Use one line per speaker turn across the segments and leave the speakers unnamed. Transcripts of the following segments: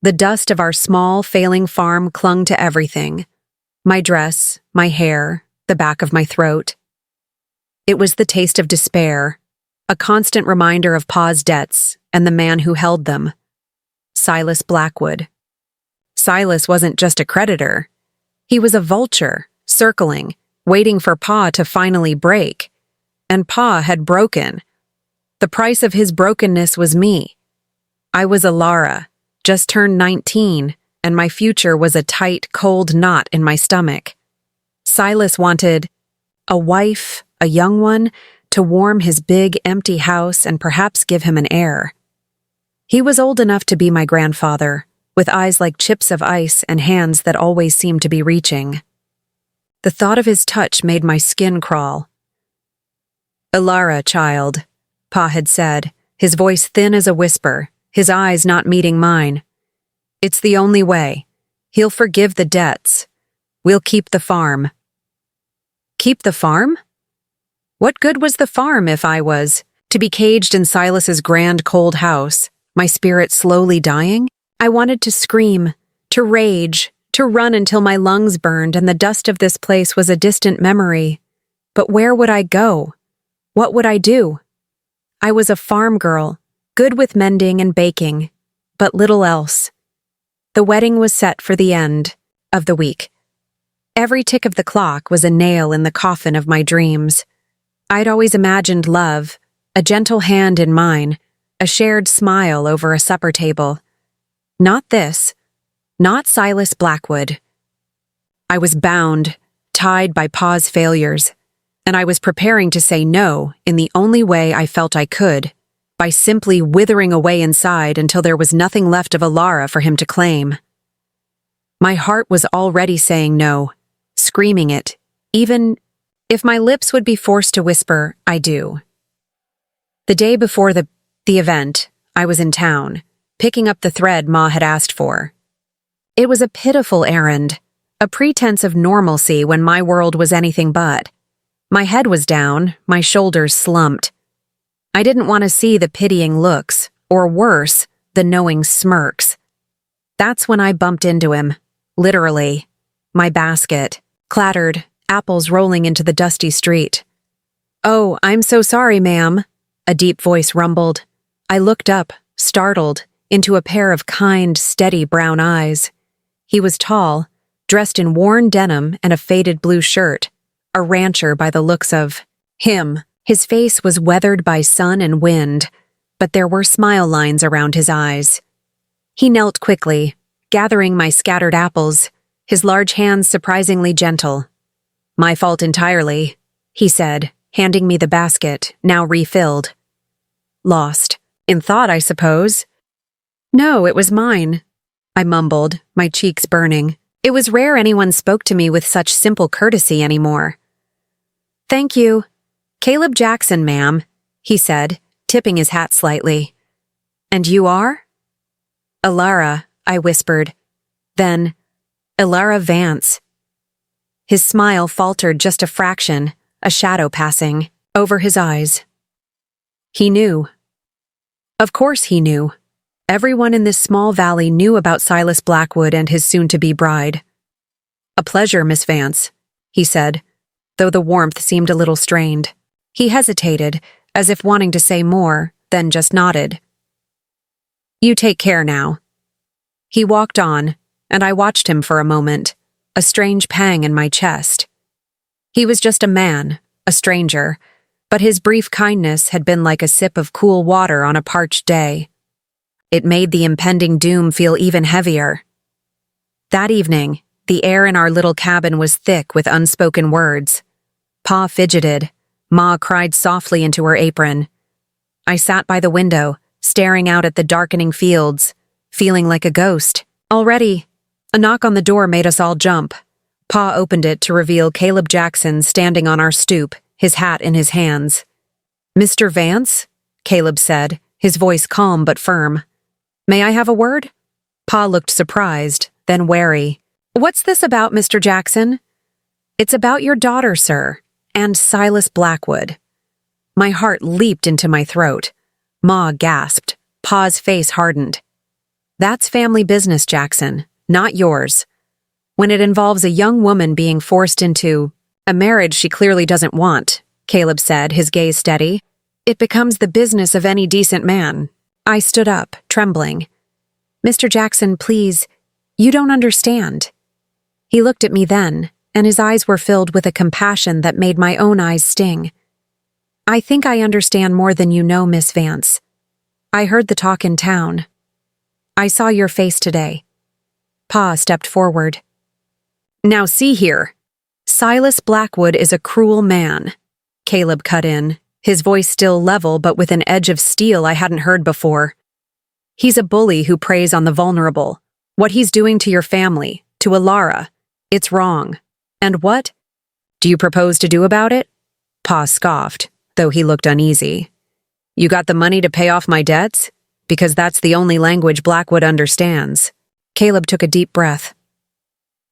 The dust of our small, failing farm clung to everything. My dress, my hair, the back of my throat. It was the taste of despair, a constant reminder of Pa's debts and the man who held them. Silas Blackwood. Silas wasn't just a creditor. He was a vulture, circling, waiting for Pa to finally break. And Pa had broken. The price of his brokenness was me. I was Elara, just turned 19, and my future was a tight, cold knot in my stomach. Silas wanted a wife, a young one, to warm his big, empty house and perhaps give him an heir. He was old enough to be my grandfather, with eyes like chips of ice and hands that always seemed to be reaching. The thought of his touch made my skin crawl. "Elara, child," Pa had said, his voice thin as a whisper, his eyes not meeting mine. "It's the only way. He'll forgive the debts. We'll keep the farm." Keep the farm? What good was the farm if I was to be caged in Silas's grand cold house, my spirit slowly dying? I wanted to scream, to rage, to run until my lungs burned and the dust of this place was a distant memory. But where would I go? What would I do? I was a farm girl, good with mending and baking, but little else. The wedding was set for the end of the week. Every tick of the clock was a nail in the coffin of my dreams. I'd always imagined love, a gentle hand in mine, a shared smile over a supper table. Not this, not Silas Blackwood. I was bound, tied by Pa's failures, and I was preparing to say no in the only way I felt I could, by simply withering away inside until there was nothing left of Elara for him to claim. My heart was already saying no, screaming it, even if my lips would be forced to whisper, "I do." The day before the event, I was in town, picking up the thread Ma had asked for. It was a pitiful errand, a pretense of normalcy when my world was anything but. My head was down, my shoulders slumped. I didn't want to see the pitying looks, or worse, the knowing smirks. That's when I bumped into him, literally. My basket, clattered, apples rolling into the dusty street. "Oh, I'm so sorry, ma'am," a deep voice rumbled. I looked up, startled, into a pair of kind, steady brown eyes. He was tall, dressed in worn denim and a faded blue shirt, a rancher by the looks of him. His face was weathered by sun and wind, but there were smile lines around his eyes. He knelt quickly, gathering my scattered apples, his large hands surprisingly gentle. "My fault entirely," he said, handing me the basket, now refilled. "Lost. In thought, I suppose." "No, it was mine," I mumbled, my cheeks burning. It was rare anyone spoke to me with such simple courtesy anymore. "Thank you. Caleb Jackson, ma'am," he said, tipping his hat slightly. "And you are?" "Elara," I whispered. Then, "Elara Vance." His smile faltered just a fraction, a shadow passing over his eyes. He knew. Of course he knew. Everyone in this small valley knew about Silas Blackwood and his soon-to-be bride. "A pleasure, Miss Vance," he said, though the warmth seemed a little strained. He hesitated, as if wanting to say more, then just nodded. "You take care now." He walked on, and I watched him for a moment, a strange pang in my chest. He was just a man, a stranger, but his brief kindness had been like a sip of cool water on a parched day. It made the impending doom feel even heavier. That evening, the air in our little cabin was thick with unspoken words. Pa fidgeted. Ma cried softly into her apron. I sat by the window, staring out at the darkening fields, feeling like a ghost. Already, a knock on the door made us all jump. Pa opened it to reveal Caleb Jackson standing on our stoop, his hat in his hands. "Mr. Vance?" Caleb said, his voice calm but firm. "May I have a word?" Pa looked surprised, then wary. "What's this about, Mr. Jackson?" "It's about your daughter, sir, and Silas Blackwood." My heart leaped into my throat. Ma gasped. Pa's face hardened. That's family business, Jackson, not yours. When it involves a young woman being forced into a marriage she clearly doesn't want, Caleb said, his gaze steady, it becomes the business of any decent man. I stood up, trembling. Mr. Jackson, please, you don't understand. He looked at me then, and his eyes were filled with a compassion that made my own eyes sting. I think I understand more than you know, Miss Vance. I heard the talk in town. I saw your face today. Pa stepped forward. Now see here. Silas Blackwood is a cruel man. Caleb cut in, his voice still level but with an edge of steel I hadn't heard before. He's a bully who preys on the vulnerable. What he's doing to your family, to Elara, it's wrong. And what do you propose to do about it? Pa scoffed, though he looked uneasy. You got the money to pay off my debts? Because that's the only language Blackwood understands. Caleb took a deep breath.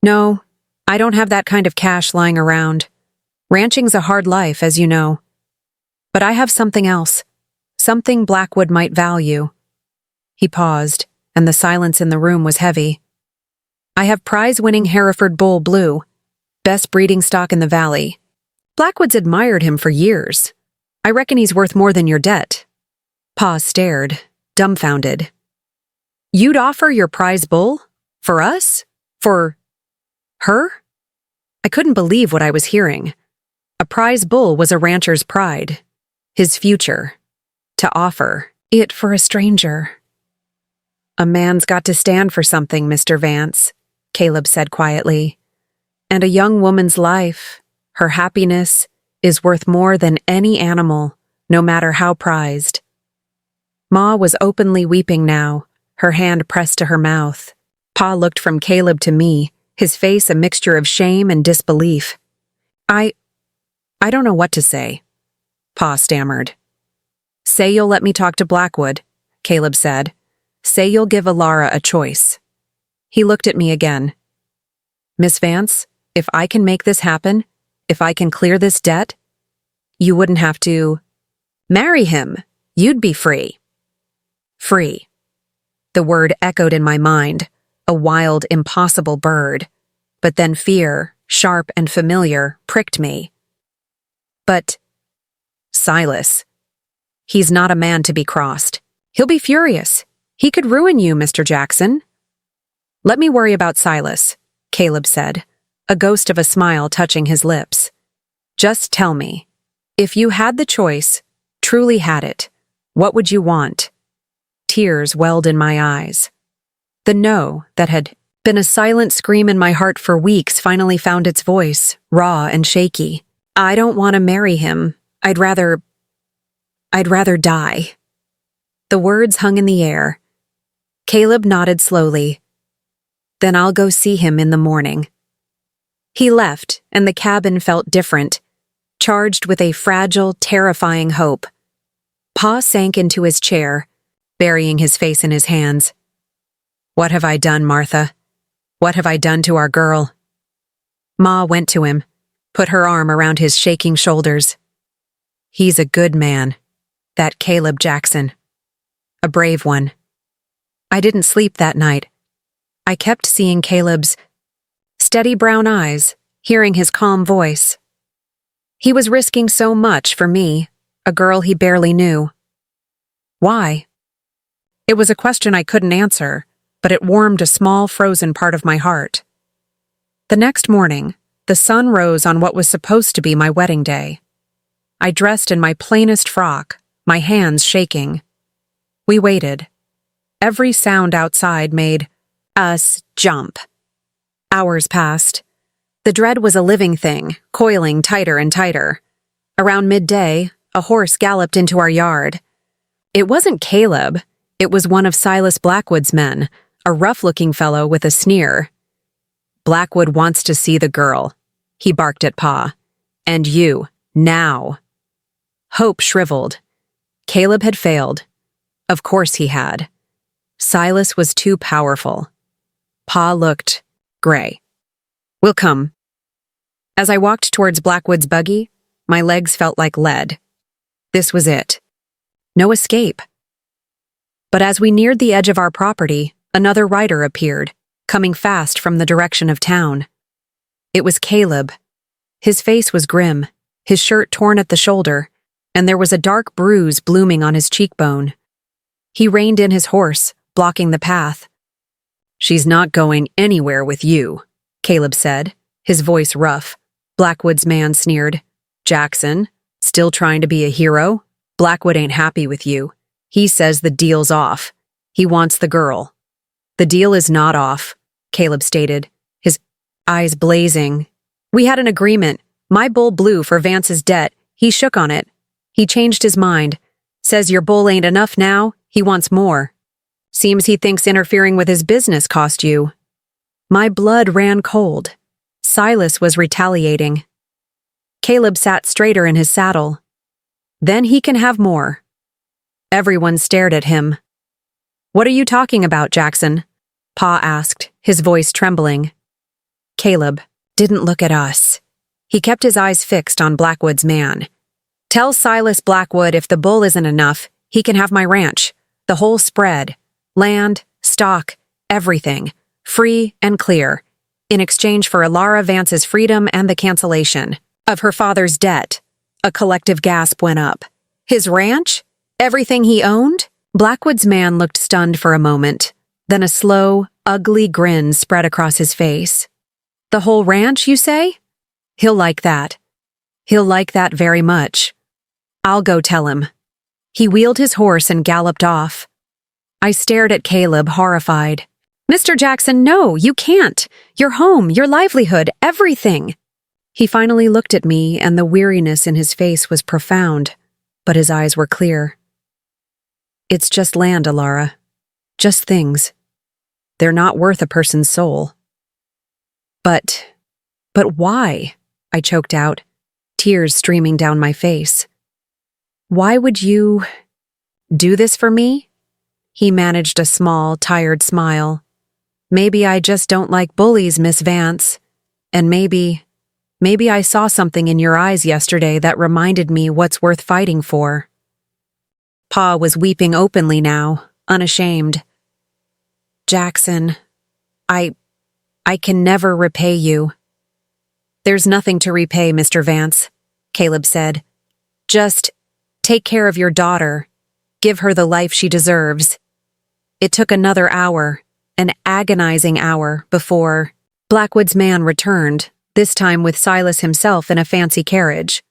No, I don't have that kind of cash lying around. Ranching's a hard life, as you know. But I have something else. Something Blackwood might value. He paused, and the silence in the room was heavy. I have prize-winning Hereford Bull Blue, best breeding stock in the valley. Blackwood's admired him for years. I reckon he's worth more than your debt. Pa stared, dumbfounded. You'd offer your prize bull? For us? For her? I couldn't believe what I was hearing. A prize bull was a rancher's pride, his future. To offer it for a stranger. A man's got to stand for something, Mr. Vance, Caleb said quietly. And a young woman's life, her happiness, is worth more than any animal, no matter how prized. Ma was openly weeping now, her hand pressed to her mouth. Pa looked from Caleb to me, his face a mixture of shame and disbelief. I don't know what to say, Pa stammered. Say you'll let me talk to Blackwood, Caleb said. Say you'll give Elara a choice. He looked at me again. Miss Vance, if I can make this happen, if I can clear this debt, you wouldn't have to marry him. You'd be free. Free. The word echoed in my mind, a wild, impossible bird. But then fear, sharp and familiar, pricked me. But Silas. He's not a man to be crossed. He'll be furious. He could ruin you, Mr. Jackson. Let me worry about Silas, Caleb said, a ghost of a smile touching his lips. Just tell me, if you had the choice, truly had it, what would you want? Tears welled in my eyes. The no that had been a silent scream in my heart for weeks finally found its voice, raw and shaky. I don't want to marry him. I'd rather die. The words hung in the air. Caleb nodded slowly. Then I'll go see him in the morning. He left, and the cabin felt different, charged with a fragile, terrifying hope. Pa sank into his chair, burying his face in his hands. What have I done, Martha? What have I done to our girl? Ma went to him, put her arm around his shaking shoulders. He's a good man, that Caleb Jackson. A brave one. I didn't sleep that night. I kept seeing Caleb's steady brown eyes, hearing his calm voice. He was risking so much for me, a girl he barely knew. Why? It was a question I couldn't answer, but it warmed a small frozen part of my heart. The next morning, the sun rose on what was supposed to be my wedding day. I dressed in my plainest frock, my hands shaking. We waited. Every sound outside made us jump. Hours passed. The dread was a living thing, coiling tighter and tighter. Around midday, a horse galloped into our yard. It wasn't Caleb. It was one of Silas Blackwood's men, a rough-looking fellow with a sneer. Blackwood wants to see the girl, he barked at Pa. And you, now. Hope shriveled. Caleb had failed. Of course he had. Silas was too powerful. Pa looked gray. We'll come. As I walked towards Blackwood's buggy, my legs felt like lead. This was it. No escape. But as we neared the edge of our property, Another rider appeared, coming fast from the direction of town. It was Caleb. His face was grim, his shirt torn at the shoulder, and there was a dark bruise blooming on his cheekbone. He reined in his horse, blocking the path. "She's not going anywhere with you," Caleb said, his voice rough. Blackwood's man sneered. "Jackson, still trying to be a hero? Blackwood ain't happy with you. He says the deal's off. He wants the girl." "The deal is not off," Caleb stated, his eyes blazing. "We had an agreement. My bull blew for Vance's debt. He shook on it. He changed his mind. Says your bull ain't enough now. He wants more. Seems he thinks interfering with his business cost you." My blood ran cold. Silas was retaliating. Caleb sat straighter in his saddle. "Then he can have more." Everyone stared at him. "What are you talking about, Jackson?" Pa asked, his voice trembling. Caleb didn't look at us. He kept his eyes fixed on Blackwood's man. "Tell Silas Blackwood if the bull isn't enough, he can have my ranch. The whole spread. Land, stock, everything. Free and clear. In exchange for Elara Vance's freedom and the cancellation of her father's debt." A collective gasp went up. "His ranch? Everything he owned?" Blackwood's man looked stunned for a moment. Then a slow, ugly grin spread across his face. "The whole ranch, you say? He'll like that. He'll like that very much. I'll go tell him." He wheeled his horse and galloped off. I stared at Caleb, horrified. "Mr. Jackson, no, you can't. Your home, your livelihood, everything." He finally looked at me, and the weariness in his face was profound, but his eyes were clear. "It's just land, Elara. Just things. They're not worth a person's soul." But why?" I choked out, tears streaming down my face. "Why would you do this for me?" He managed a small, tired smile. "Maybe I just don't like bullies, Miss Vance. And maybe I saw something in your eyes yesterday that reminded me what's worth fighting for." Pa was weeping openly now, unashamed. "Jackson, I can never repay you." "There's nothing to repay, Mr. Vance," Caleb said. "Just take care of your daughter. Give her the life she deserves." It took another hour, an agonizing hour, before Blackwood's man returned, this time with Silas himself in a fancy carriage.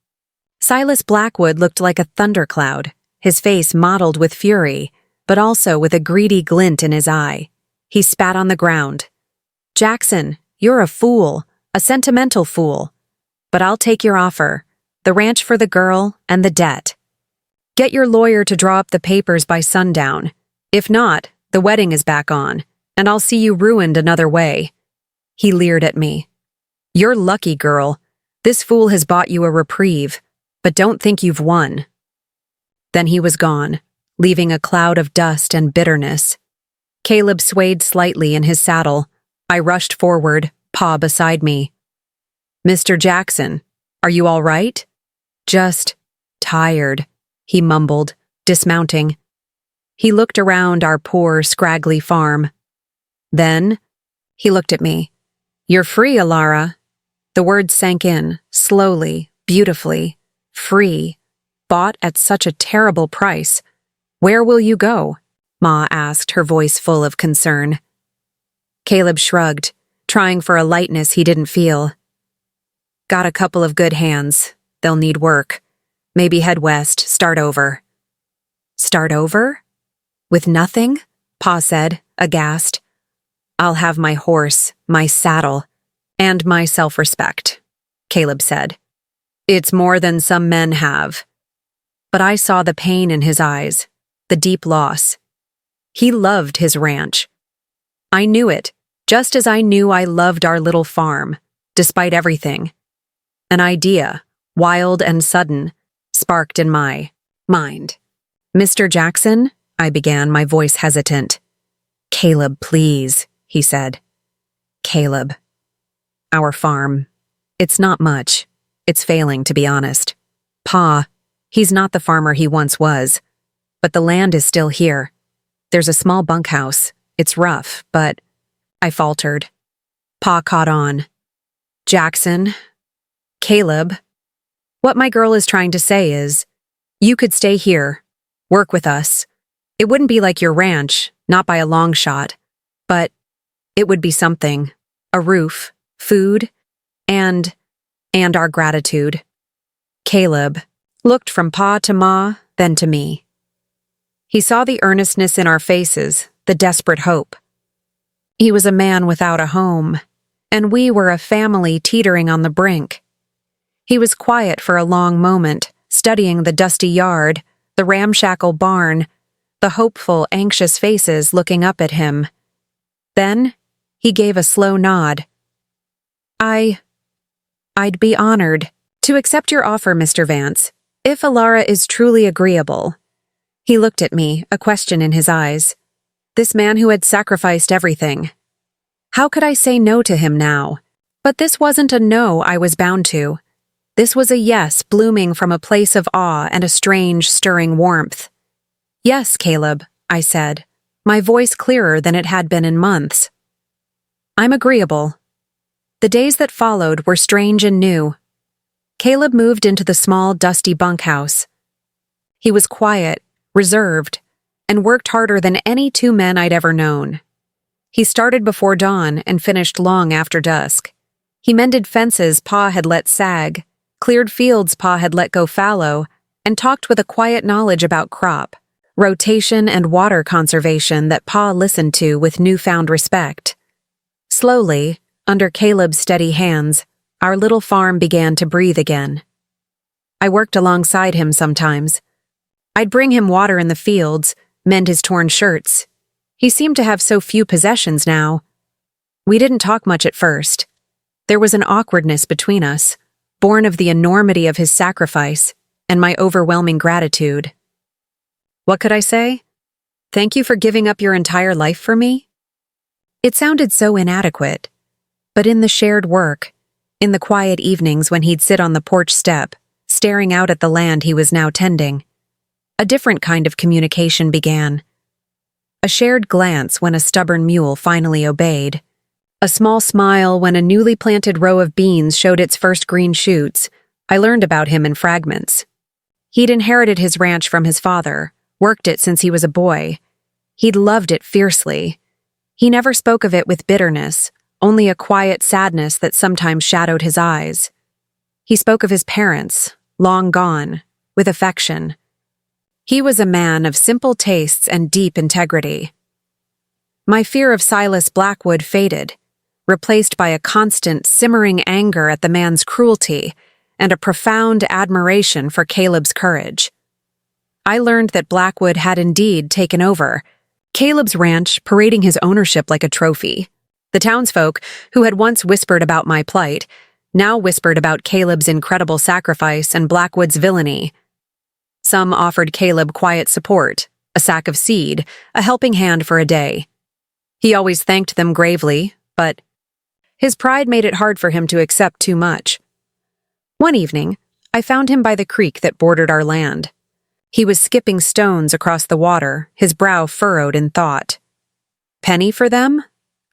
Silas Blackwood looked like a thundercloud, his face mottled with fury, but also with a greedy glint in his eye. He spat on the ground. "Jackson, you're a fool, a sentimental fool. But I'll take your offer, the ranch for the girl and the debt. Get your lawyer to draw up the papers by sundown. If not, the wedding is back on, and I'll see you ruined another way." He leered at me. "You're lucky, girl. This fool has bought you a reprieve, but don't think you've won." Then he was gone, leaving a cloud of dust and bitterness. Caleb swayed slightly in his saddle. I rushed forward, Pa beside me. "Mr. Jackson, are you all right?" "Just tired," he mumbled, dismounting. He looked around our poor, scraggly farm. Then he looked at me. "You're free, Elara." The words sank in, slowly, beautifully. Free. Bought at such a terrible price. "Where will you go?" Ma asked, her voice full of concern. Caleb shrugged, trying for a lightness he didn't feel. "Got a couple of good hands. They'll need work. Maybe head west, start over." "Start over? With nothing?" Pa said, aghast. "I'll have my horse, my saddle, and my self-respect," Caleb said. "It's more than some men have." But I saw the pain in his eyes, the deep loss. He loved his ranch. I knew it, just as I knew I loved our little farm, despite everything. An idea, wild and sudden, sparked in my mind. "Mr. Jackson," I began, my voice hesitant. "Caleb, please," he said. "Caleb. Our farm. It's not much. It's failing, to be honest. Pa, he's not the farmer he once was. But the land is still here. There's a small bunkhouse. It's rough, but I faltered. Pa caught on. Jackson, Caleb, what my girl is trying to say is, you could stay here, work with us. It wouldn't be like your ranch, not by a long shot, but it would be something. A roof, food, and our gratitude. Caleb looked from Pa to Ma, then to me. He saw the earnestness in our faces, the desperate hope. He was a man without a home, and we were a family teetering on the brink. He was quiet for a long moment, studying the dusty yard, the ramshackle barn, the hopeful, anxious faces looking up at him. Then he gave a slow nod. I'd be honored to accept your offer, Mr. Vance, if Elara is truly agreeable. He looked at me, a question in his eyes. This man who had sacrificed everything. How could I say no to him now? But this wasn't a no I was bound to. This was a yes blooming from a place of awe and a strange, stirring warmth. Yes, Caleb, I said, my voice clearer than it had been in months. I'm agreeable. The days that followed were strange and new. Caleb moved into the small, dusty bunkhouse. He was quiet, reserved, and worked harder than any two men I'd ever known. He started before dawn and finished long after dusk. He mended fences Pa had let sag, cleared fields Pa had let go fallow, and talked with a quiet knowledge about crop, rotation, and water conservation that Pa listened to with newfound respect. Slowly, under Caleb's steady hands, our little farm began to breathe again. I worked alongside him sometimes. I'd bring him water in the fields, mend his torn shirts. He seemed to have so few possessions now. We didn't talk much at first. There was an awkwardness between us, born of the enormity of his sacrifice and my overwhelming gratitude. What could I say? Thank you for giving up your entire life for me? It sounded so inadequate. But in the shared work, in the quiet evenings when he'd sit on the porch step, staring out at the land he was now tending, a different kind of communication began. A shared glance when a stubborn mule finally obeyed, a small smile when a newly planted row of beans showed its first green shoots. I learned about him in fragments. He'd inherited his ranch from his father, worked it since he was a boy. He'd loved it fiercely. He never spoke of it with bitterness, only a quiet sadness that sometimes shadowed his eyes. He spoke of his parents, long gone, with affection. He was a man of simple tastes and deep integrity. My fear of Silas Blackwood faded, replaced by a constant, simmering anger at the man's cruelty and a profound admiration for Caleb's courage. I learned that Blackwood had indeed taken over, Caleb's ranch parading his ownership like a trophy. The townsfolk, who had once whispered about my plight, now whispered about Caleb's incredible sacrifice and Blackwood's villainy. Some offered Caleb quiet support, a sack of seed, a helping hand for a day. He always thanked them gravely, but his pride made it hard for him to accept too much. One evening, I found him by the creek that bordered our land. He was skipping stones across the water, his brow furrowed in thought. "Penny for them?"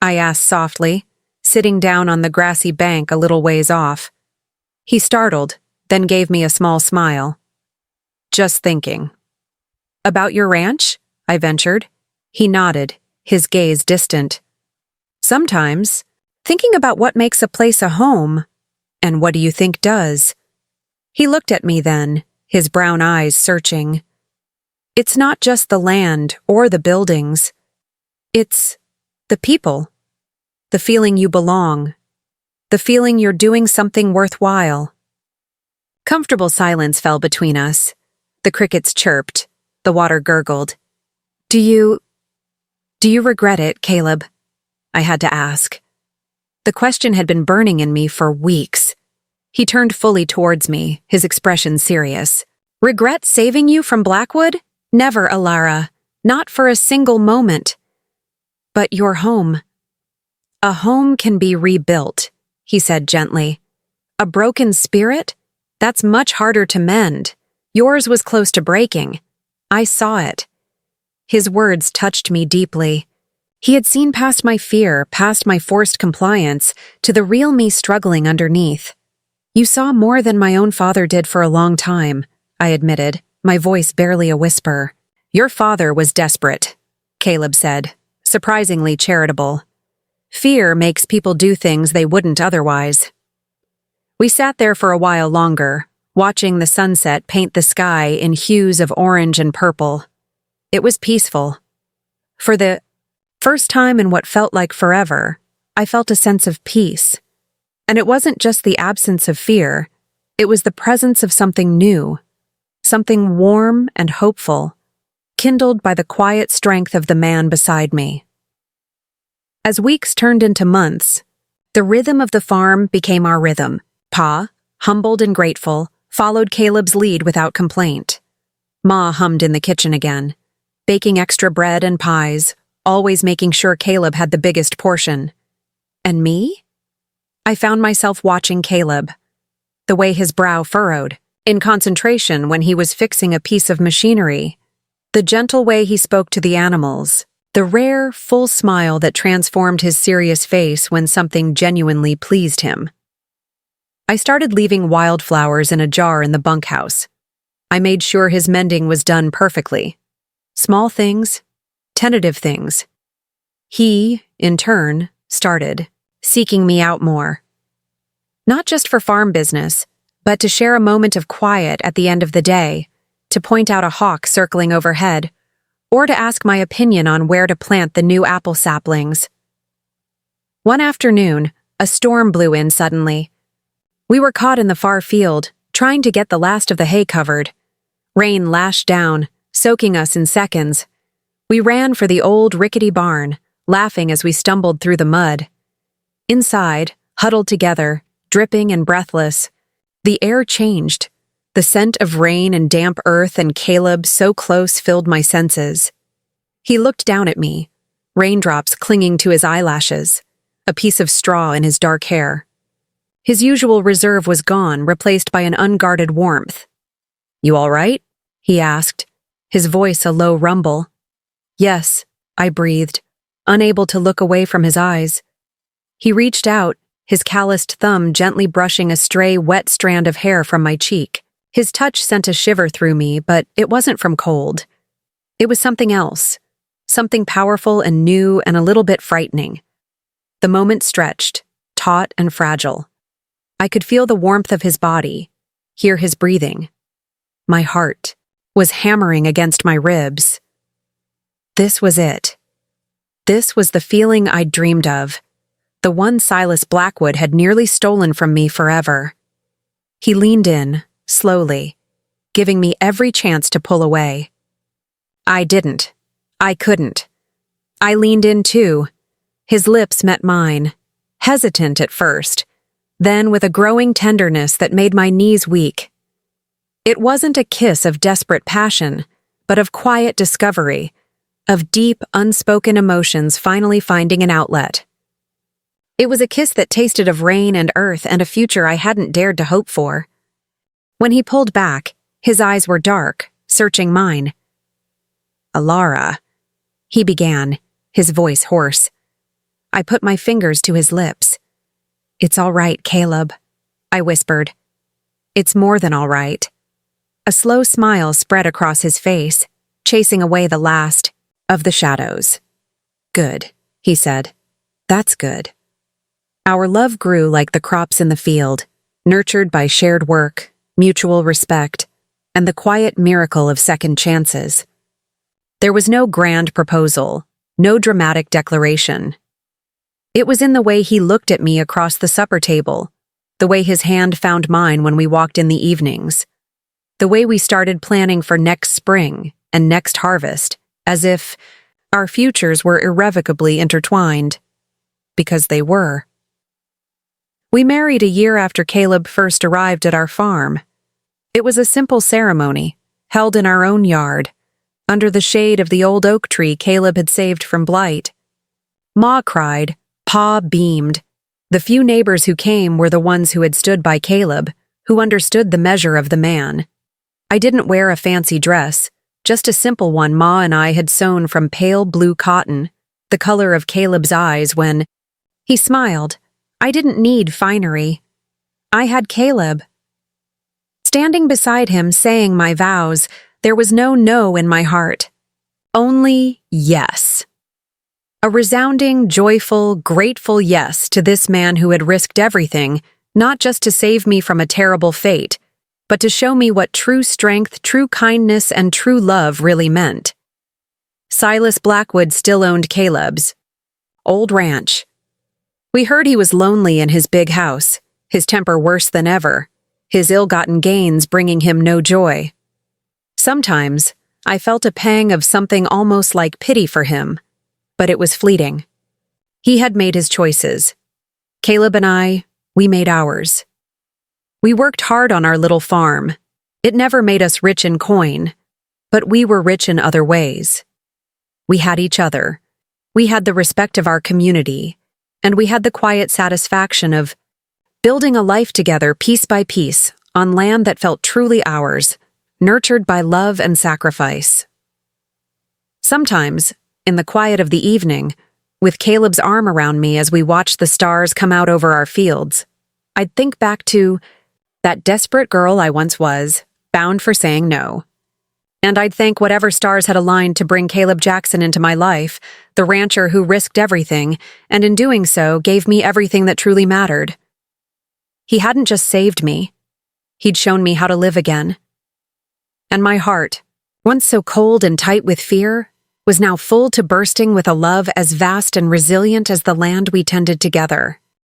I asked softly, sitting down on the grassy bank a little ways off. He startled, then gave me a small smile. "Just thinking." "About your ranch?" I ventured. He nodded, his gaze distant. "Sometimes, thinking about what makes a place a home. And what do you think does?" He looked at me then, his brown eyes searching. "It's not just the land or the buildings. It's the people. The feeling you belong. The feeling you're doing something worthwhile." Comfortable silence fell between us. The crickets chirped. The water gurgled. Do you regret it, Caleb?" I had to ask. The question had been burning in me for weeks. He turned fully towards me, his expression serious. "Regret saving you from Blackwood? Never, Elara. Not for a single moment. But your home. A home can be rebuilt," he said gently. "A broken spirit? That's much harder to mend. Yours was close to breaking. I saw it." His words touched me deeply. He had seen past my fear, past my forced compliance, to the real me struggling underneath. "You saw more than my own father did for a long time," I admitted, my voice barely a whisper. "Your father was desperate," Caleb said, surprisingly charitable. "Fear makes people do things they wouldn't otherwise." We sat there for a while longer, watching the sunset paint the sky in hues of orange and purple. It was peaceful. For the first time in what felt like forever, I felt a sense of peace. And it wasn't just the absence of fear, it was the presence of something new, something warm and hopeful, kindled by the quiet strength of the man beside me. As weeks turned into months, the rhythm of the farm became our rhythm. Pa, humbled and grateful, followed Caleb's lead without complaint. Ma hummed in the kitchen again, baking extra bread and pies, always making sure Caleb had the biggest portion. And me? I found myself watching Caleb, the way his brow furrowed, in concentration when he was fixing a piece of machinery, the gentle way he spoke to the animals, the rare, full smile that transformed his serious face when something genuinely pleased him. I started leaving wildflowers in a jar in the bunkhouse. I made sure his mending was done perfectly. Small things, tentative things. He, in turn, started seeking me out more. Not just for farm business, but to share a moment of quiet at the end of the day, to point out a hawk circling overhead, or to ask my opinion on where to plant the new apple saplings. One afternoon, a storm blew in suddenly. We were caught in the far field, trying to get the last of the hay covered. Rain lashed down, soaking us in seconds. We ran for the old rickety barn, laughing as we stumbled through the mud. Inside, huddled together, dripping and breathless, the air changed. The scent of rain and damp earth and Caleb so close filled my senses. He looked down at me, raindrops clinging to his eyelashes, a piece of straw in his dark hair. His usual reserve was gone, replaced by an unguarded warmth. "You all right?" he asked, his voice a low rumble. "Yes," I breathed, unable to look away from his eyes. He reached out, his calloused thumb gently brushing a stray, wet strand of hair from my cheek. His touch sent a shiver through me, but it wasn't from cold. It was something else, something powerful and new and a little bit frightening. The moment stretched, taut and fragile. I could feel the warmth of his body, hear his breathing. My heart was hammering against my ribs. This was it. This was the feeling I'd dreamed of, the one Silas Blackwood had nearly stolen from me forever. He leaned in, slowly, giving me every chance to pull away. I didn't. I couldn't. I leaned in too. His lips met mine, hesitant at first, then with a growing tenderness that made my knees weak. It wasn't a kiss of desperate passion, but of quiet discovery, of deep, unspoken emotions finally finding an outlet. It was a kiss that tasted of rain and earth and a future I hadn't dared to hope for. When he pulled back, his eyes were dark, searching mine. "Elara," he began, his voice hoarse. I put my fingers to his lips. "It's all right, Caleb," I whispered. "It's more than all right." A slow smile spread across his face, chasing away the last of the shadows. "Good," he said. "That's good." Our love grew like the crops in the field, nurtured by shared work, mutual respect, and the quiet miracle of second chances. There was no grand proposal, no dramatic declaration. It was in the way he looked at me across the supper table, the way his hand found mine when we walked in the evenings, the way we started planning for next spring and next harvest, as if our futures were irrevocably intertwined. Because they were. We married a year after Caleb first arrived at our farm. It was a simple ceremony, held in our own yard, under the shade of the old oak tree Caleb had saved from blight. Ma cried, Pa beamed. The few neighbors who came were the ones who had stood by Caleb, who understood the measure of the man. I didn't wear a fancy dress, just a simple one Ma and I had sewn from pale blue cotton, the color of Caleb's eyes when he smiled. I didn't need finery. I had Caleb. Standing beside him saying my vows, there was no no in my heart. Only yes. A resounding, joyful, grateful yes to this man who had risked everything, not just to save me from a terrible fate, but to show me what true strength, true kindness, and true love really meant. Silas Blackwood still owned Caleb's old ranch. We heard he was lonely in his big house, his temper worse than ever, his ill-gotten gains bringing him no joy. Sometimes, I felt a pang of something almost like pity for him, but it was fleeting. He had made his choices. Caleb and I, we made ours. We worked hard on our little farm. It never made us rich in coin, but we were rich in other ways. We had each other. We had the respect of our community, and we had the quiet satisfaction of building a life together piece by piece on land that felt truly ours, nurtured by love and sacrifice. Sometimes, in the quiet of the evening, with Caleb's arm around me as we watched the stars come out over our fields, I'd think back to that desperate girl I once was, bound for saying no. And I'd thank whatever stars had aligned to bring Caleb Jackson into my life, the rancher who risked everything, and in doing so gave me everything that truly mattered. He hadn't just saved me. He'd shown me how to live again. And my heart, once so cold and tight with fear, was now full to bursting with a love as vast and resilient as the land we tended together.